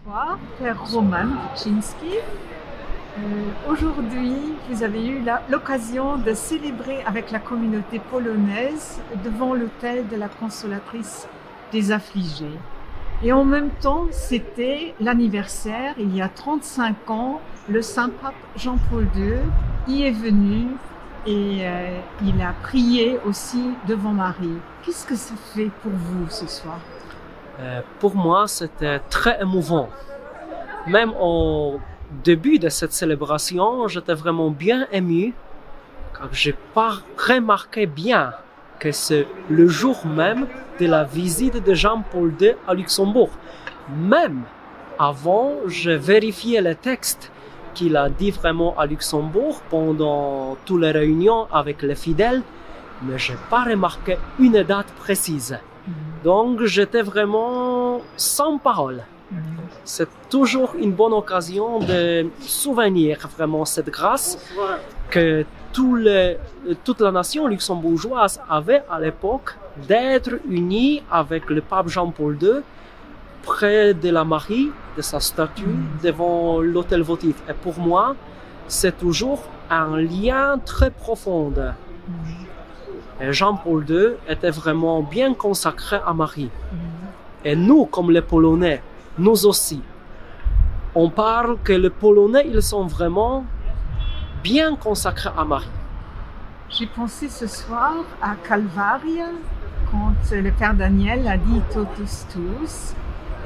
Bonsoir, Père Roman Kuczynski. Aujourd'hui, vous avez eu l'occasion de célébrer avec la communauté polonaise devant l'autel de la Consolatrice des Affligés. Et en même temps, c'était l'anniversaire, il y a 35 ans, le Saint-Pape Jean-Paul II y est venu et il a prié aussi devant Marie. Qu'est-ce que ça fait pour vous ce soir? Pour moi, c'était très émouvant. Même au début de cette célébration, j'étais vraiment bien ému, car j'ai pas remarqué bien que c'est le jour même de la visite de Jean-Paul II à Luxembourg. Même avant, j'ai vérifié le texte qu'il a dit vraiment à Luxembourg pendant toutes les réunions avec les fidèles, mais j'ai pas remarqué une date précise. Donc, j'étais vraiment sans parole. C'est toujours une bonne occasion de souvenir vraiment cette grâce que toute la nation luxembourgeoise avait à l'époque d'être unie avec le pape Jean-Paul II près de la Marie, de sa statue, devant l'autel votif. Et pour moi, c'est toujours un lien très profond. Et Jean-Paul II était vraiment bien consacré à Marie. Et nous, comme les Polonais, nous aussi, on parle que les Polonais, ils sont vraiment bien consacrés à Marie. J'ai pensé ce soir à Calvaria, quand le Père Daniel a dit Totus Tuus.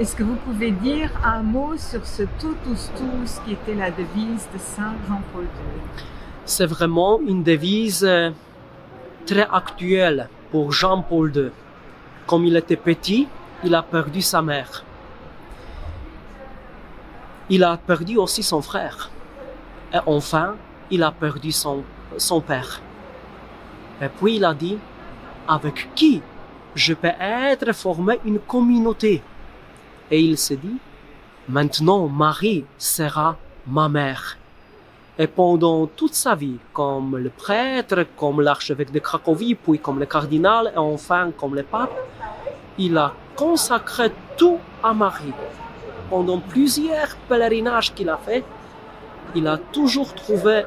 Est-ce que vous pouvez dire un mot sur ce Totus Tuus qui était la devise de Saint Jean-Paul II? C'est vraiment une devise très actuelle pour Jean-Paul II. Comme il était petit, il a perdu sa mère. Il a perdu aussi son frère. Et enfin, il a perdu son père. Et puis il a dit, avec qui je peux être formé une communauté? Et il s'est dit, maintenant Marie sera ma mère. Et pendant toute sa vie, comme le prêtre, comme l'archevêque de Cracovie, puis comme le cardinal, et enfin comme le pape, il a consacré tout à Marie. Pendant plusieurs pèlerinages qu'il a fait, il a toujours trouvé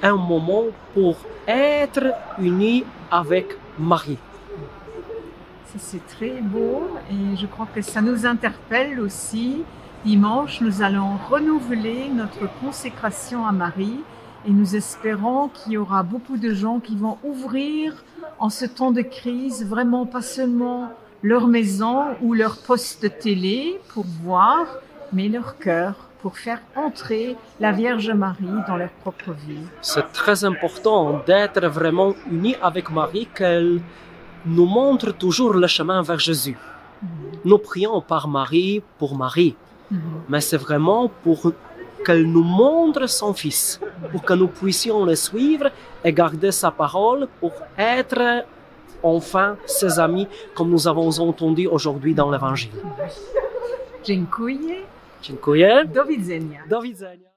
un moment pour être uni avec Marie. C'est très beau et je crois que ça nous interpelle aussi. Dimanche, nous allons renouveler notre consécration à Marie et nous espérons qu'il y aura beaucoup de gens qui vont ouvrir en ce temps de crise, vraiment pas seulement leur maison ou leur poste de télé pour voir, mais leur cœur pour faire entrer la Vierge Marie dans leur propre vie. C'est très important d'être vraiment unis avec Marie, qu'elle nous montre toujours le chemin vers Jésus. Nous prions par Marie pour Marie. Mais c'est vraiment pour qu'elle nous montre son Fils, pour que nous puissions le suivre et garder sa parole pour être enfin ses amis, comme nous avons entendu aujourd'hui dans l'Évangile. Dziękuję. Dziękuję. Do widzenia. Do widzenia.